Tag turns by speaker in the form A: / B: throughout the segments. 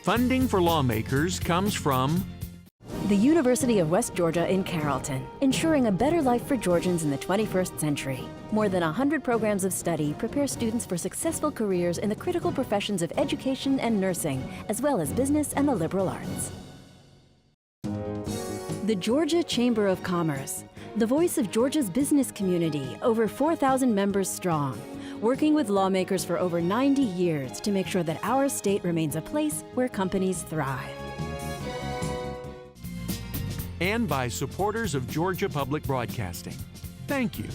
A: Funding for Lawmakers comes from
B: the University of West Georgia in Carrollton, ensuring a better life for Georgians in the 21st century. More than 100 programs of study prepare students for successful careers in the critical professions of education and nursing, as well as business and the liberal arts. The Georgia Chamber of Commerce, the voice of Georgia's business community, over 4,000 members strong, working with lawmakers for over 90 years to make sure that our state remains a place where companies thrive.
A: And by supporters of Georgia Public Broadcasting. Thank you.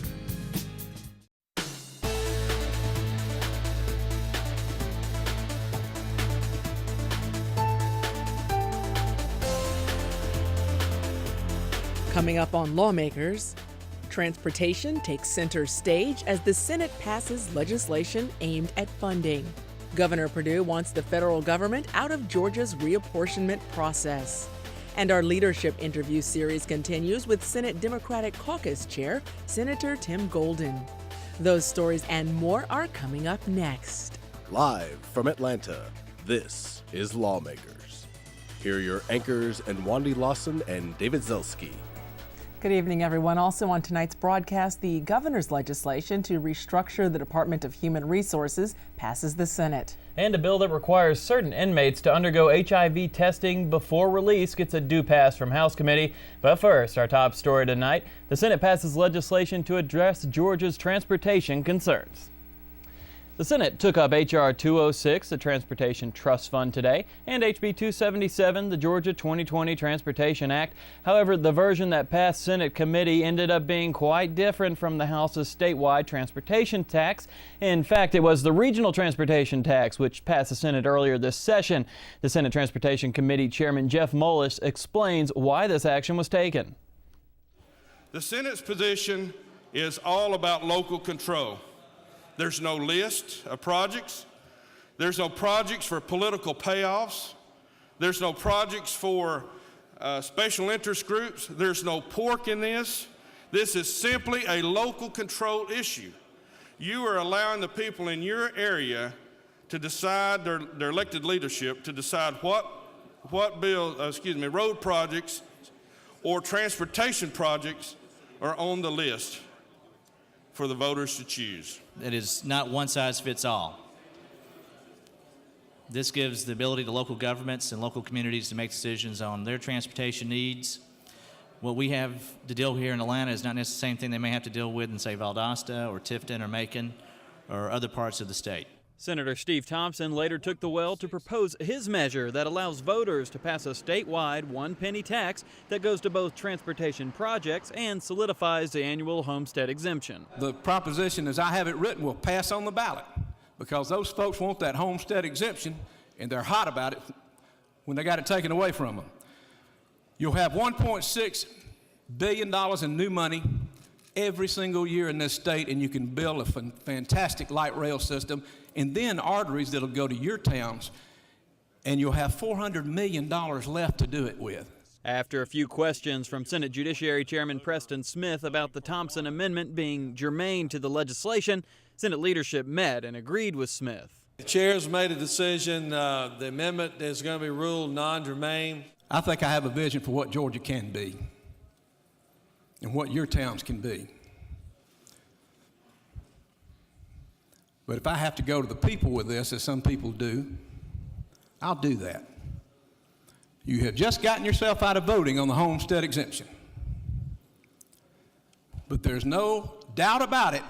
C: Coming up on Lawmakers, transportation takes center stage as the Senate passes legislation aimed at funding. Governor Perdue wants the federal government out of Georgia's reapportionment process. And our leadership interview series continues with Senate Democratic Caucus Chair, Senator Tim Golden. Those stories and more are coming up next.
D: Live from Atlanta, this is Lawmakers. Here are your anchors, Wandy Lawson and David Zelski.
C: Good evening, everyone. Also on tonight's broadcast, the governor's legislation to restructure the Department of Human Resources passes the Senate.
E: And a bill that requires certain inmates to undergo HIV testing before release gets a due pass from House Committee. But first, our top story tonight, the Senate passes legislation to address Georgia's transportation concerns. The Senate took up H.R. 206, the Transportation Trust Fund, today, and H.B. 277, the Georgia 2020 Transportation Act. However, the version that passed Senate committee ended up being quite different from the House's statewide transportation tax. In fact, it was the regional transportation tax, which passed the Senate earlier this session. The Senate Transportation Committee Chairman Jeff Mullis explains why this action was taken.
F: The Senate's position is all about local control. There's no list of projects. There's no projects for political payoffs. There's no projects for special interest groups. There's no pork in this. This is simply a local control issue. You are allowing the people in your area to decide, their elected leadership, to decide what road projects or transportation projects are on the list for the voters to choose.
G: It is not one size fits all. This gives the ability to local governments and local communities to make decisions on their transportation needs. What we have to deal here in Atlanta is not necessarily the same thing they may have to deal with in, say, Valdosta or Tifton or Macon or other parts of the state.
E: Senator Steve Thompson later took the well to propose his measure that allows voters to pass a statewide one-penny tax that goes to both transportation projects and solidifies the annual homestead exemption.
H: The proposition, as I have it written, will pass on the ballot because those folks want that homestead exemption and they're hot about it when they got it taken away from them. You'll have $1.6 billion in new money every single year in this state, and you can build a fantastic light rail system and then arteries that'll go to your towns, and you'll have $400 million left to do it with.
E: After a few questions from Senate Judiciary Chairman Preston Smith about the Thompson amendment being germane to the legislation, Senate leadership met and agreed with Smith.
I: The chair's made a decision. The amendment is going to be ruled non-germane.
H: I think I have a vision for what Georgia can be and what your towns can be. But if I have to go to the people with this, as some people do, I'll do that. You have just gotten yourself out of voting on the homestead exemption. But there's no doubt about it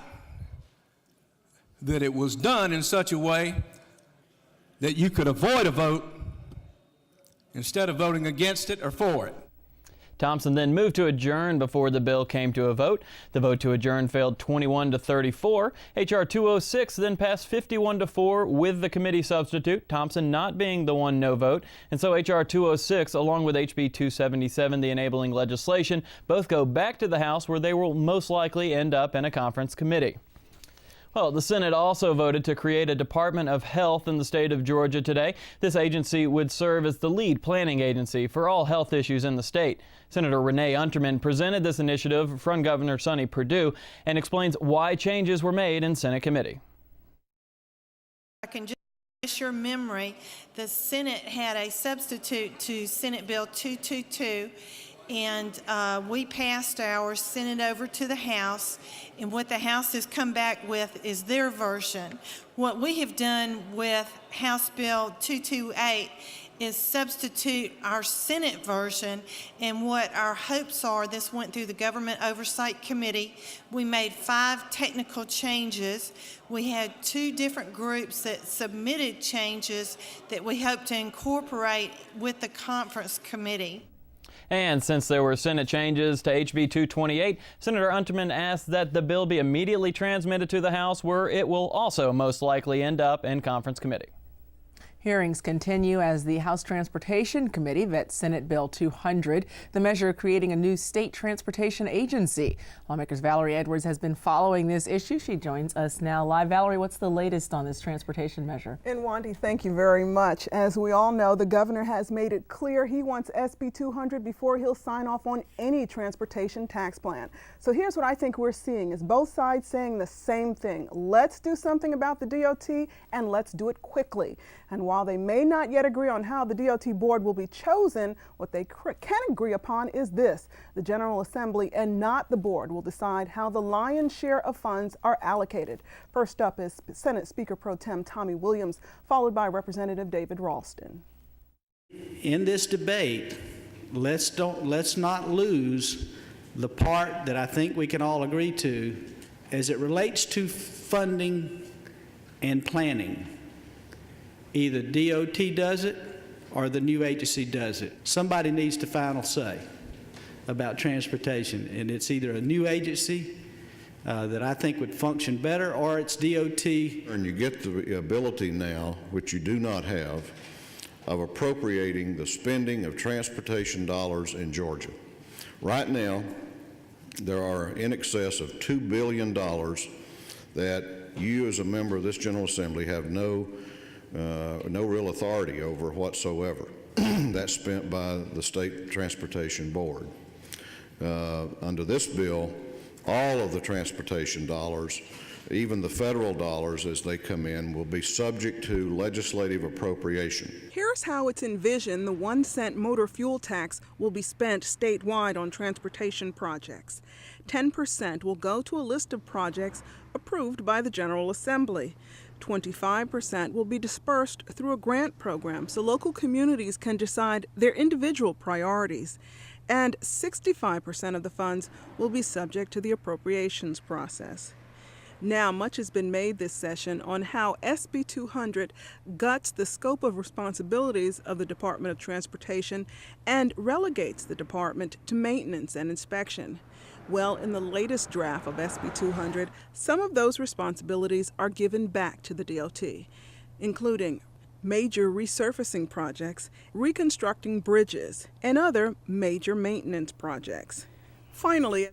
H: that it was done in such a way that you could avoid a vote instead of voting against it or for it.
E: Thompson then moved to adjourn before the bill came to a vote. The vote to adjourn failed 21-34. H.R. 206 then passed 51-4 with the committee substitute, Thompson not being the one no vote. And so H.R. 206, along with H.B. 277, the enabling legislation, both go back to the House where they will most likely end up in a conference committee. Well, the Senate also voted to create a Department of Health in the state of Georgia today. This agency would serve as the lead planning agency for all health issues in the state. Senator Renee Unterman presented this initiative from Governor Sonny Perdue and explains why changes were made in Senate committee.
J: I can just Refresh your memory, the Senate had a substitute to Senate Bill 222, and we passed ours, sent it over to the House, and what the House has come back with is their version. What we have done with House Bill 228 is substitute our Senate version, and what our hopes are, this went through the Government Oversight Committee. We made 5 technical changes. We had 2 different groups that submitted changes that we hope to incorporate with the conference committee.
E: And since there were Senate changes to HB 228, Senator Unterman asked that the bill be immediately transmitted to the House, where it will also most likely end up in conference committee.
C: Hearings continue as the House Transportation Committee vets Senate Bill 200, the measure creating a new state transportation agency. Lawmakers' Valerie Edwards has been following this issue. She joins us now live. Valerie, what's the latest on this transportation measure?
K: And Wandy, thank you very much. As we all know, the governor has made it clear he wants SB 200 before he'll sign off on any transportation tax plan. So here's what I think we're seeing is both sides saying the same thing. Let's do something about the DOT, and let's do it quickly. And while they may not yet agree on how the DOT board will be chosen, what they can agree upon is this. The General Assembly and not the board will decide how the lion's share of funds are allocated. First up is Senate Speaker Pro Tem Tommy Williams, followed by Representative David Ralston.
L: In this debate, let's not lose the part that I think we can all agree to as it relates to funding and planning. Either DOT does it or the new agency does it. Somebody needs the final say about transportation, and it's either a new agency that I think would function better, or it's DOT.
M: And you get the ability now, which you do not have, of appropriating the spending of transportation dollars in Georgia. Right now, there are in excess of $2 billion that you as a member of this General Assembly have no real authority over whatsoever. That's spent by the State Transportation Board. Under this bill, all of the transportation dollars, even the federal dollars as they come in, will be subject to legislative appropriation.
K: Here's how it's envisioned the 1-cent motor fuel tax will be spent statewide on transportation projects. 10% will go to a list of projects approved by the General Assembly. 25% will be dispersed through a grant program so local communities can decide their individual priorities. And 65% of the funds will be subject to the appropriations process. Now, much has been made this session on how SB 200 guts the scope of responsibilities of the Department of Transportation and relegates the department to maintenance and inspection. Well, in the latest draft of SB 200, some of those responsibilities are given back to the DOT, including major resurfacing projects, reconstructing bridges, and other major maintenance projects. Finally,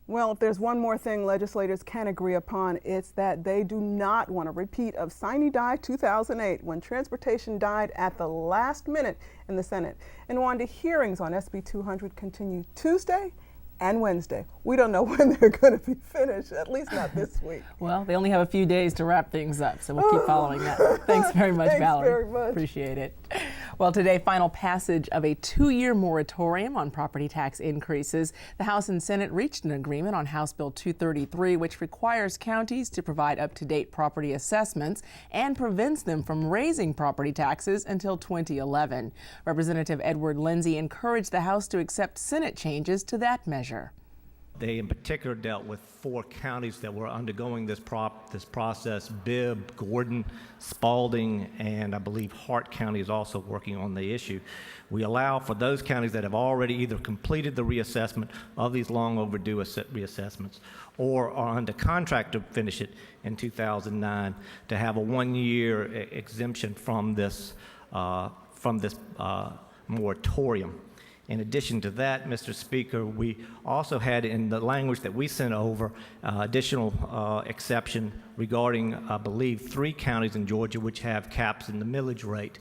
K: well, if there's one more thing legislators can agree upon, it's that they do not want a repeat of Sine Die 2008, when transportation died at the last minute in the Senate. And Wanda, hearings on SB 200 continue Tuesday and Wednesday. We don't know when they're going to be finished, at least not this week.
C: Well, they only have a few days to wrap things up, so we'll keep following that. Thanks very much, Valerie.
K: Thanks very much.
C: Appreciate it. Well, today, final passage of a 2-year moratorium on property tax increases. The House and Senate reached an agreement on House Bill 233, which requires counties to provide up-to-date property assessments and prevents them from raising property taxes until 2011. Representative Edward Lindsay encouraged the House to accept Senate changes to that measure.
N: They in particular dealt with 4 counties that were undergoing this process: Bibb, Gordon, Spalding, and I believe Hart County is also working on the issue. We allow for those counties that have already either completed the reassessment of these long overdue reassessments or are under contract to finish it in 2009 to have a 1-year exemption from this moratorium. In addition to that, Mr. Speaker, we also had in the language that we sent over additional exception regarding, I believe, 3 counties in Georgia which have caps in the millage rate.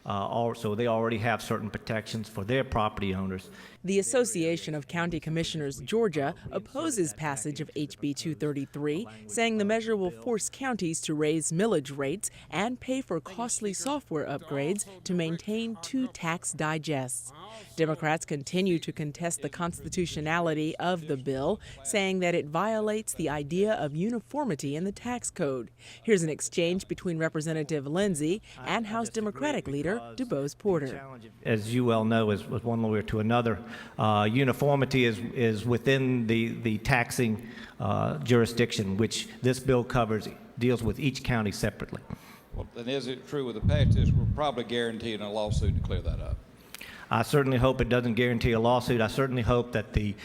N: So they already have certain protections for their property owners.
C: The Association of County Commissioners Georgia opposes passage of HB 233, saying the measure will force counties to raise millage rates and pay for costly software upgrades to maintain 2 tax digests. Democrats continue to contest the constitutionality of the bill, saying that it violates the idea of uniformity in the tax code. Here's an exchange between Representative Lindsay and House Democratic leader DuBose Porter.
N: As you well know, as one lawyer to another, uniformity is within the taxing jurisdiction, which this bill covers, deals with each county separately.
O: Well, then is it true with the patches, we're probably guaranteeing a lawsuit to clear that up?
N: I certainly hope it doesn't guarantee a lawsuit. I certainly hope that the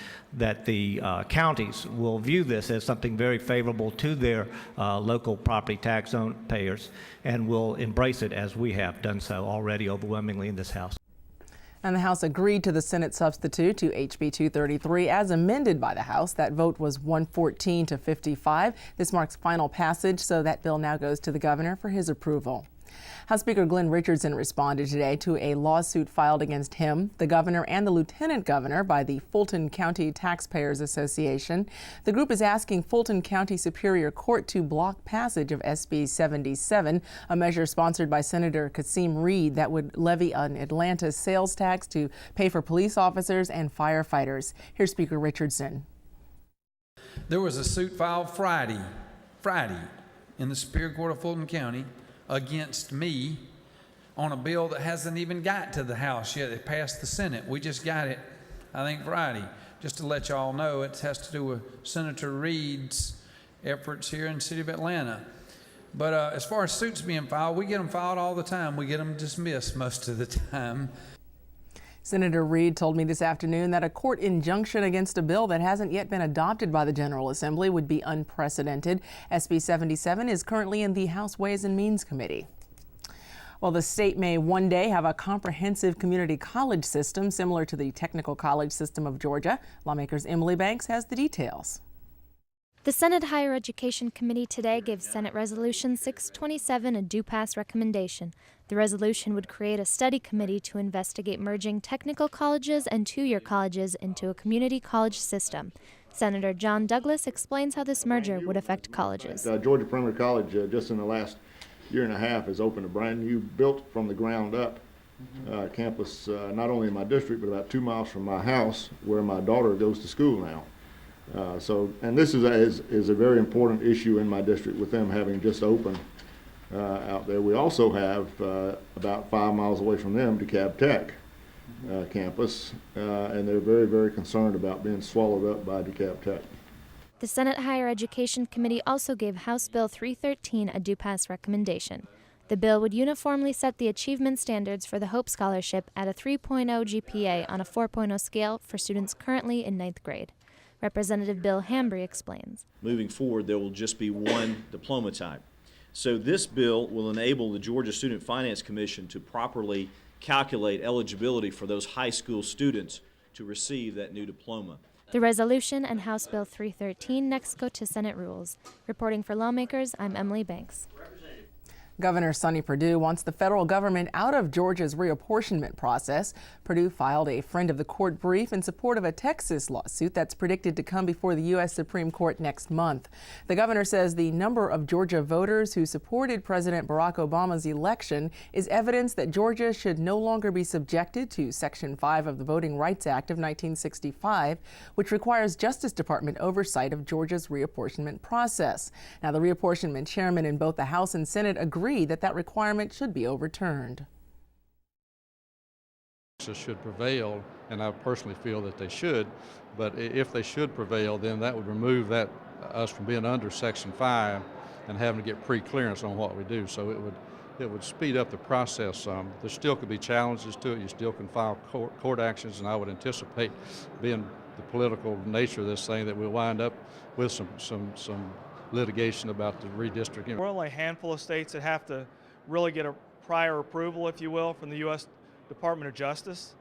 N: counties will view this as something very favorable to their local property tax payers and will embrace it as we have done so already overwhelmingly in this House.
C: And the House agreed to the Senate substitute to HB 233 as amended by the House. That vote was 114 to 55. This marks final passage, so that bill now goes to the governor for his approval. House Speaker Glenn Richardson responded today to a lawsuit filed against him, the governor, and the lieutenant governor by the Fulton County Taxpayers Association. The group is asking Fulton County Superior Court to block passage of SB 77, a measure sponsored by Senator Kasim Reed that would levy an Atlanta sales tax to pay for police officers and firefighters. Here's Speaker Richardson.
P: There was a suit filed Friday in the Superior Court of Fulton County against me on a bill that hasn't even got to the House yet. It passed the Senate. We just got it, I think, Friday. Just to let y'all know, it has to do with Senator Reed's efforts here in the city of Atlanta. But as far as suits being filed, we get them filed all the time. We get them dismissed most of the time.
C: Senator Reed told me this afternoon that a court injunction against a bill that hasn't yet been adopted by the General Assembly would be unprecedented. SB 77 is currently in the House Ways and Means Committee. Well, the state may one day have a comprehensive community college system similar to the technical college system of Georgia. Lawmakers' Emily Banks has the details.
Q: The Senate Higher Education Committee today gave Senate Resolution 627 a do-pass recommendation. The resolution would create a study committee to investigate merging technical colleges and two-year colleges into a community college system. Senator John Douglas explains how this merger would affect colleges.
R: Georgia Perimeter College, just in the last year and a half, has opened a brand new, built from the ground up campus, not only in my district, but about 2 miles from my house, where my daughter goes to school now. And this is a very important issue in my district with them having just opened out there. We also have about 5 miles away from them DeKalb Tech campus, and they're very, very concerned about being swallowed up by DeKalb Tech.
Q: The Senate Higher Education Committee also gave House Bill 313 a do-pass recommendation. The bill would uniformly set the achievement standards for the Hope Scholarship at a 3.0 GPA on a 4.0 scale for students currently in 9th grade. Representative Bill Hambry explains.
S: Moving forward, there will just be one diploma type. So this bill will enable the Georgia Student Finance Commission to properly calculate eligibility for those high school students to receive that new diploma.
Q: The resolution and House Bill 313 next go to Senate rules. Reporting for Lawmakers, I'm Emily Banks.
C: Governor Sonny Perdue wants the federal government out of Georgia's reapportionment process. Perdue filed a friend of the court brief in support of a Texas lawsuit that's predicted to come before the U.S. Supreme Court next month. The governor says the number of Georgia voters who supported President Barack Obama's election is evidence that Georgia should no longer be subjected to Section 5 of the Voting Rights Act of 1965, which requires Justice Department oversight of Georgia's reapportionment process. Now, the reapportionment chairman in both the House and Senate agree that requirement should be overturned.
T: Should prevail, and I personally feel that they should, but if they should prevail, then that would remove us from being under Section 5 and having to get pre-clearance on what we do. So it would speed up the process some. There still could be challenges to it. You still can file court actions, and I would anticipate, being the political nature of this thing, that we'll wind up with some litigation about the redistricting.
U: We're only a handful of states that have to really get a prior approval, if you will, from the U.S. Department of Justice.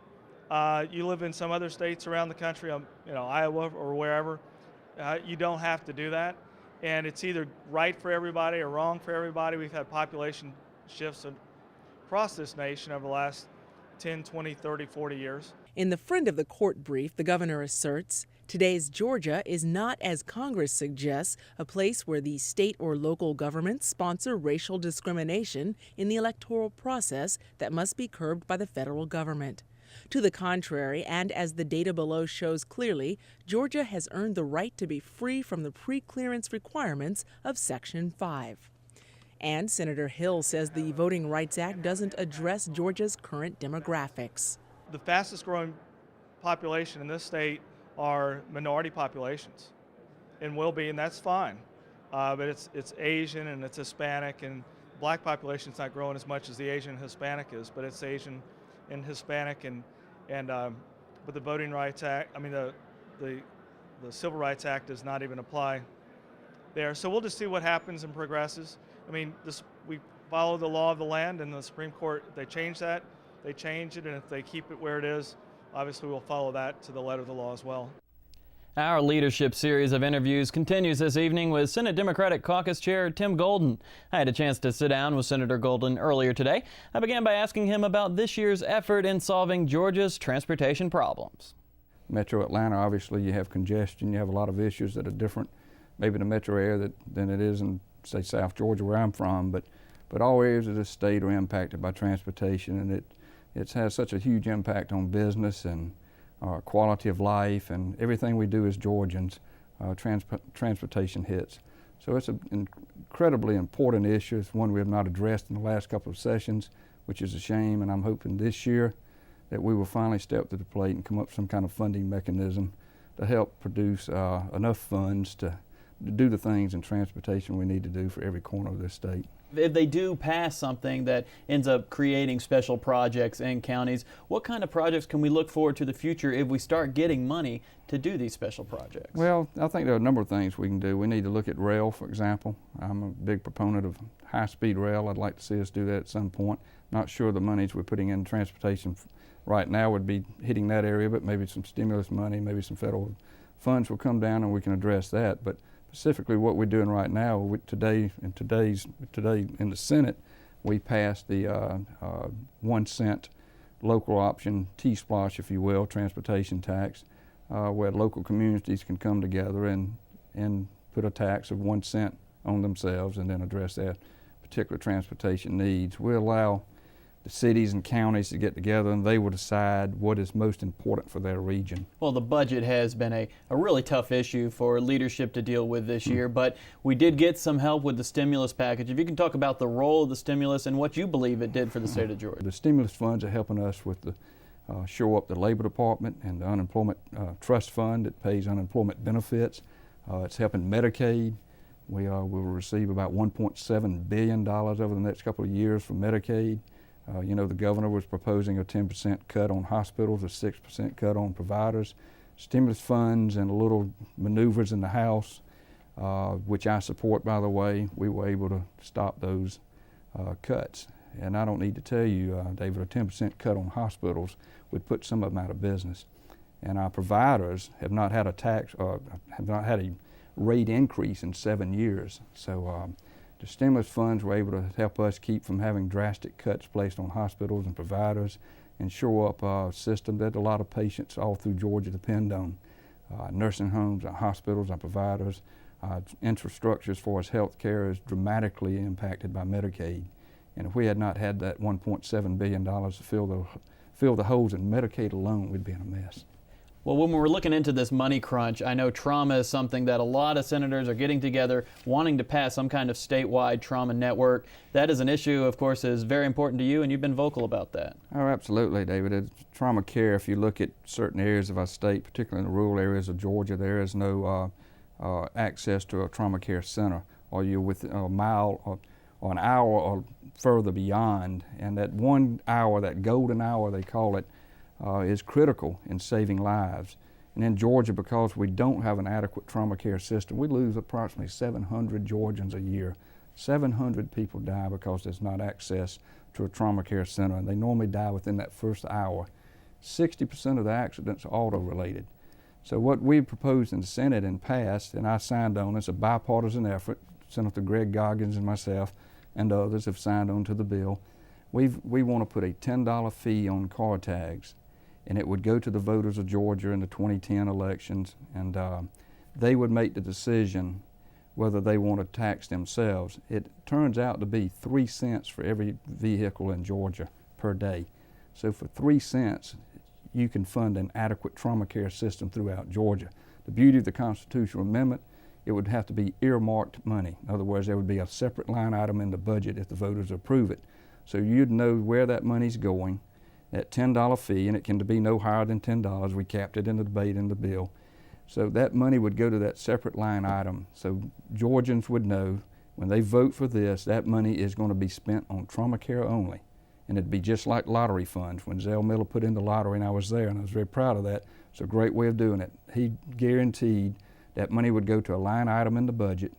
U: You live in some other states around the country, Iowa or wherever, you don't have to do that. and it's either right for everybody or wrong for everybody. We've had population shifts across this nation over the last 10, 20, 30, 40 years.
C: In the friend of the court brief, the governor asserts today's Georgia is not, as Congress suggests, a place where the state or local governments sponsor racial discrimination in the electoral process that must be curbed by the federal government. To the contrary, and as the data below shows clearly, Georgia has earned the right to be free from the pre-clearance requirements of Section 5. And Senator Hill says the Voting Rights Act doesn't address Georgia's current demographics.
U: The fastest growing population in this state are minority populations, and will be, and that's fine. But it's Asian and it's Hispanic, and black population's not growing as much as the Asian and Hispanic is, but it's Asian and Hispanic, but the Voting Rights Act, the Civil Rights Act does not even apply there. So we'll just see what happens and progresses. We follow the law of the land, and the Supreme Court, if they change that, they change it, and if they keep it where it is, obviously we'll follow that to the letter of the law as well.
E: Our leadership series of interviews continues this evening with Senate Democratic Caucus Chair Tim Golden. I had a chance to sit down with Senator Golden earlier today. I began by asking him about this year's effort in solving Georgia's transportation problems.
B: Metro Atlanta, obviously you have congestion, you have a lot of issues that are different, maybe in the metro area than it is in, say, South Georgia where I'm from, but all areas of the state are impacted by transportation, and it has such a huge impact on business and quality of life, and everything we do as Georgians, transportation hits. So it's an incredibly important issue. It's one we have not addressed in the last couple of sessions, which is a shame, and I'm hoping this year that we will finally step to the plate and come up with some kind of funding mechanism to help produce enough funds to do the things in transportation we need to do for every corner of this state.
E: If they do pass something that ends up creating special projects in counties, what kind of projects can we look forward to the future if we start getting money to do these special projects?
B: Well, I think there are a number of things we can do. We need to look at rail, for example. I'm a big proponent of high-speed rail. I'd like to see us do that at some point. Not sure the monies we're putting in transportation right now would be hitting that area, but maybe some stimulus money, maybe some federal funds will come down and we can address that. But specifically what we're doing right now, today in the Senate, we passed the 1 cent local option T-SPLOST, if you will, transportation tax, where local communities can come together and put a tax of 1 cent on themselves and then address their particular transportation needs. We allow the cities and counties to get together, and they will decide what is most important for their region.
E: Well, the budget has been a really tough issue for leadership to deal with this year, but we did get some help with the stimulus package. If you can talk about the role of the stimulus and what you believe it did for the state of Georgia.
B: The stimulus funds are helping us with the shore up the Labor Department and the unemployment trust fund that pays unemployment benefits. It's helping Medicaid. We will receive about $1.7 billion over the next couple of years from Medicaid. You know, the governor was proposing a 10% cut on hospitals, a 6% cut on providers. Stimulus funds and little maneuvers in the House, which I support, by the way, we were able to stop those cuts. And I don't need to tell you, David, a 10% cut on hospitals would put some of them out of business. And our providers have not had a rate increase in 7 years. So the stimulus funds were able to help us keep from having drastic cuts placed on hospitals and providers and shore up a system that a lot of patients all through Georgia depend on. Nursing homes, our hospitals, our providers, infrastructure as far as health care is dramatically impacted by Medicaid. And if we had not had that $1.7 billion to fill the holes in Medicaid alone, we'd be in a mess.
E: Well, when we're looking into this money crunch, I know trauma is something that a lot of senators are getting together, wanting to pass some kind of statewide trauma network. That is an issue, of course, is very important to you, and you've been vocal about that.
B: Oh, absolutely, David. It's trauma care, if you look at certain areas of our state, particularly in the rural areas of Georgia, there is no access to a trauma care center, or you're within a mile or an hour or further beyond. And that 1 hour, that golden hour they call it, is critical in saving lives. And in Georgia, because we don't have an adequate trauma care system, we lose approximately 700 Georgians a year. 700 people die because there's not access to a trauma care center, and they normally die within that first hour. 60% of the accidents are auto-related. So what we proposed in the Senate and passed, and I signed on, it's a bipartisan effort. Senator Greg Goggins and myself and others have signed on to the bill. We want to put a $10 fee on car tags, and it would go to the voters of Georgia in the 2010 elections, and they would make the decision whether they want to tax themselves. It turns out to be 3 cents for every vehicle in Georgia per day. So for 3 cents, you can fund an adequate trauma care system throughout Georgia. The beauty of the constitutional amendment, it would have to be earmarked money. In other words, there would be a separate line item in the budget if the voters approve it. So you'd know where that money's going, that $10 fee, and it can be no higher than $10. We capped it in the debate in the bill. So that money would go to that separate line item. So Georgians would know when they vote for this, that money is going to be spent on trauma care only. And it'd be just like lottery funds. When Zell Miller put in the lottery, and I was there, and I was very proud of that. It's a great way of doing it. He guaranteed that money would go to a line item in the budget.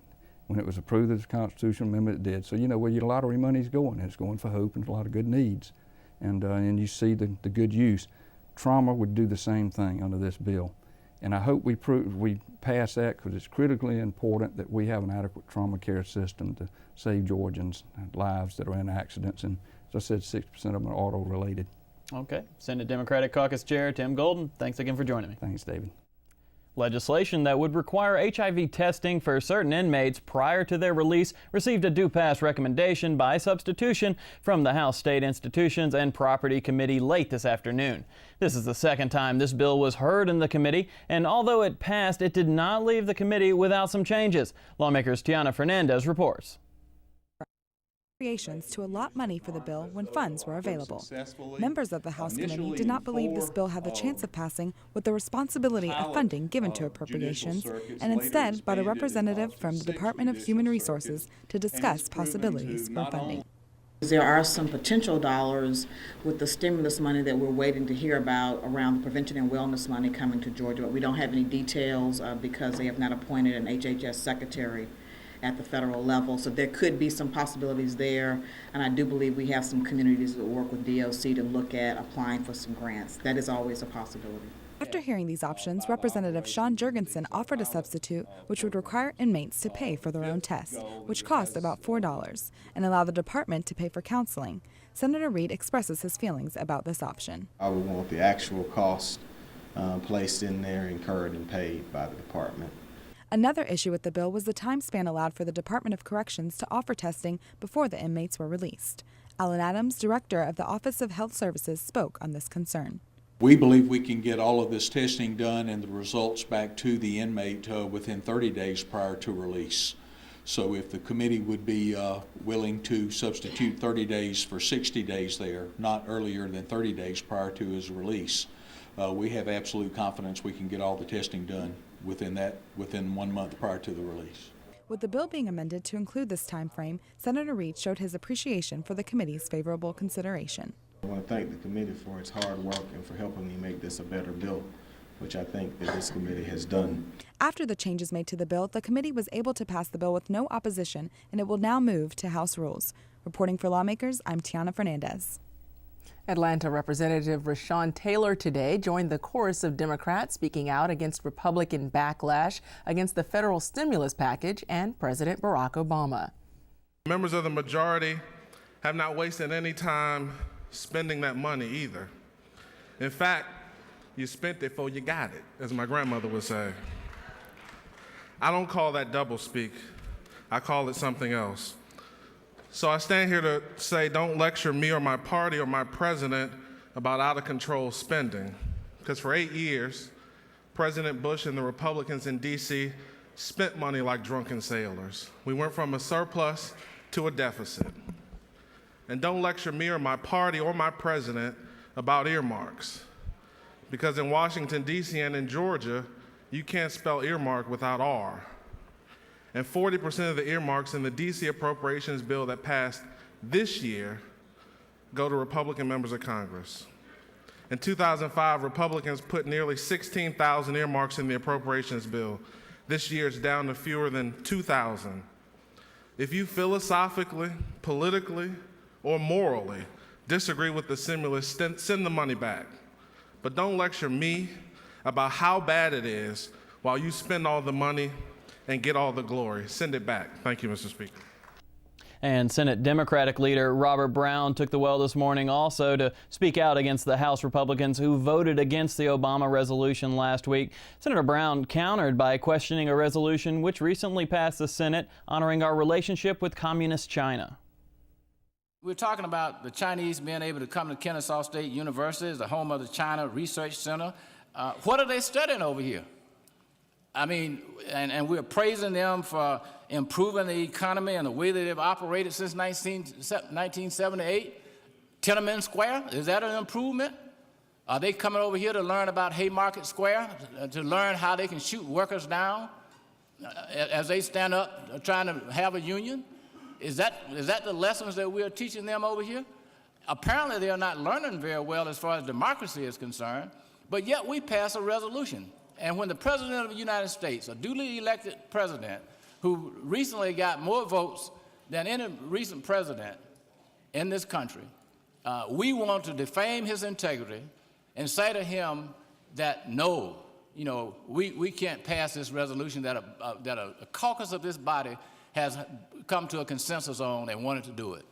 B: When it was approved as a constitutional amendment, it did. So you know where your lottery money's going. It's going for hope and a lot of good needs. And you see the good use. Trauma would do the same thing under this bill. And I hope we pass that because it's critically important that we have an adequate trauma care system to save Georgians' lives that are in accidents. And as I said, 60% of them are auto-related.
E: Okay. Senate Democratic Caucus Chair Tim Golden, thanks again for joining me.
B: Thanks, David.
E: Legislation that would require HIV testing for certain inmates prior to their release received a do-pass recommendation by substitution from the House State Institutions and Property Committee late this afternoon. This is the second time this bill was heard in the committee, and although it passed, it did not leave the committee without some changes. Lawmakers Tiana Fernandez reports.
A: To allot money for the bill when funds were available. Members of the House Committee did not believe this bill had the chance of passing with the responsibility of funding given to appropriations, and instead brought a representative from the Department of Human Resources to discuss possibilities for funding.
V: There are some potential dollars with the stimulus money that we're waiting to hear about around the prevention and wellness money coming to Georgia, but we don't have any details because they have not appointed an HHS secretary at the federal level. So there could be some possibilities there, and I do believe we have some communities that work with DOC to look at applying for some grants. That is always a possibility.
A: After hearing these options, Representative Sean Jurgensen offered a substitute which would require inmates to pay for their own tests, which cost about $4, and allow the department to pay for counseling. Senator Reed expresses his feelings about this option.
W: I would want the actual cost placed in there, incurred and paid by the department.
A: Another issue with the bill was the time span allowed for the Department of Corrections to offer testing before the inmates were released. Alan Adams, director of the Office of Health Services, spoke on this concern.
X: We believe we can get all of this testing done and the results back to the inmate within 30 days prior to release. So if the committee would be willing to substitute 30 days for 60 days there, not earlier than 30 days prior to his release, we have absolute confidence we can get all the testing done within 1 month prior to the release.
A: With the bill being amended to include this time frame, Senator Reed showed his appreciation for the committee's favorable consideration.
W: I want to thank the committee for its hard work and for helping me make this a better bill, which I think that this committee has done.
A: After the changes made to the bill, the committee was able to pass the bill with no opposition, and it will now move to House rules. Reporting for Lawmakers, I'm Tiana Fernandez.
C: Atlanta Representative Rashawn Taylor today joined the chorus of Democrats speaking out against Republican backlash against the federal stimulus package and President Barack Obama.
F: Members of the majority have not wasted any time spending that money either. In fact, you spent it before you got it, as my grandmother would say. I don't call that doublespeak. I call it something else. So I stand here to say, don't lecture me or my party or my president about out-of-control spending. Because for 8 years, President Bush and the Republicans in D.C. spent money like drunken sailors. We went from a surplus to a deficit. And don't lecture me or my party or my president about earmarks. Because in Washington, D.C. and in Georgia, you can't spell earmark without R. And 40% of the earmarks in the D.C. appropriations bill that passed this year go to Republican members of Congress. In 2005, Republicans put nearly 16,000 earmarks in the appropriations bill. This year it's down to fewer than 2,000. If you philosophically, politically, or morally disagree with the stimulus, send the money back. But don't lecture me about how bad it is while you spend all the money and get all the glory. Send it back. Thank you, Mr. Speaker.
E: And Senate Democratic leader Robert Brown took the well this morning also to speak out against the House Republicans who voted against the Obama resolution last week. Senator Brown countered by questioning a resolution which recently passed the Senate honoring our relationship with Communist China.
D: We're talking about the Chinese being able to come to Kennesaw State University, the home of the China Research Center. What are they studying over here? I mean, and we're praising them for improving the economy and the way that they've operated since 1978. Tiananmen Square, is that an improvement? Are they coming over here to learn about Haymarket Square, to learn how they can shoot workers down as they stand up trying to have a union? Is that the lessons that we're teaching them over here? Apparently they are not learning very well as far as democracy is concerned, but yet we pass a resolution. And when the President of the United States, a duly elected president, who recently got more votes than any recent president in this country, we want to defame his integrity and say to him that no, we can't pass this resolution that a caucus of this body has come to a consensus on and wanted to do it.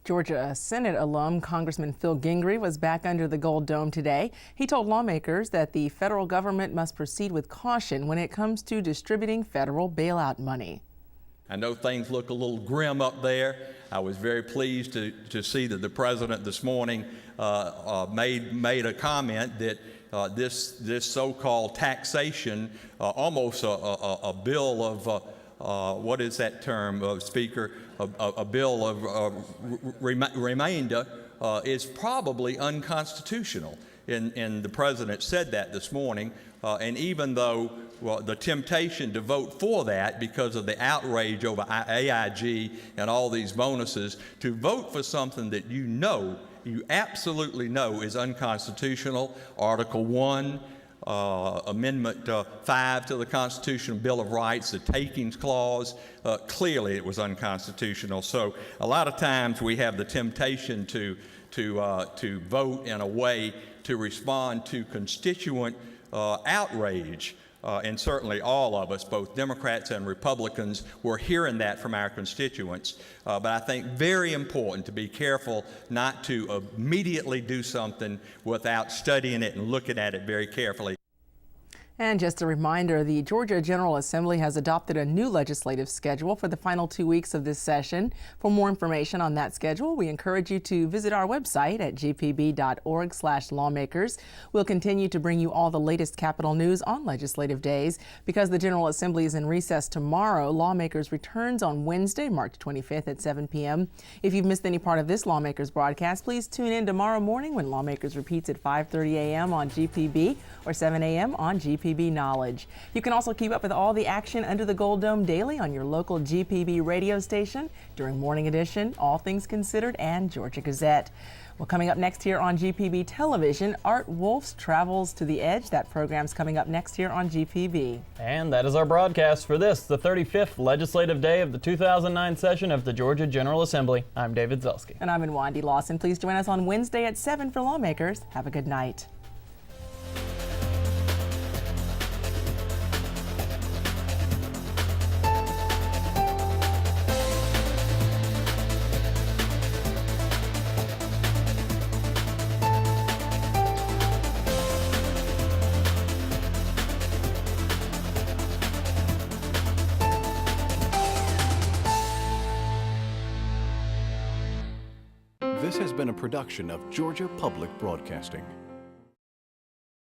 C: Georgia Senate alum Congressman Phil Gingrey was back under the Gold Dome today. He told lawmakers that the federal government must proceed with caution when it comes to distributing federal bailout money.
G: I know things look a little grim up there. I was very pleased to see that the president this morning made a comment that this so-called taxation, almost a bill of what is that term, Speaker? A bill of remainder is probably unconstitutional. And the president said that this morning. And even though the temptation to vote for that because of the outrage over AIG and all these bonuses, to vote for something that you absolutely know is unconstitutional, Article 1, Amendment 5 to the Constitutional Bill of Rights, the Takings Clause, clearly it was unconstitutional. So a lot of times we have the temptation to vote in a way to respond to constituent outrage. And certainly all of us, both Democrats and Republicans, were hearing that from our constituents. But I think very important to be careful not to immediately do something without studying it and looking at it very carefully.
C: And just a reminder, the Georgia General Assembly has adopted a new legislative schedule for the final 2 weeks of this session. For more information on that schedule, we encourage you to visit our website at gpb.org/lawmakers. We'll continue to bring you all the latest Capitol news on legislative days. Because the General Assembly is in recess tomorrow, Lawmakers returns on Wednesday, March 25th at 7 p.m. If you've missed any part of this Lawmakers broadcast, please tune in tomorrow morning when Lawmakers repeats at 5:30 a.m. on GPB or 7 a.m. on GPB Knowledge. You can also keep up with all the action under the Gold Dome daily on your local GPB radio station during Morning Edition, All Things Considered, and Georgia Gazette. Well, coming up next here on GPB Television, Art Wolf's Travels to the Edge. That program's coming up next here on GPB.
E: And that is our broadcast for this, the 35th legislative day of the 2009 session of the Georgia General Assembly. I'm David Zelski.
C: And I'm Wendy Lawson. Please join us on Wednesday at 7 for Lawmakers. Have a good night.
H: This has been a production of Georgia Public Broadcasting.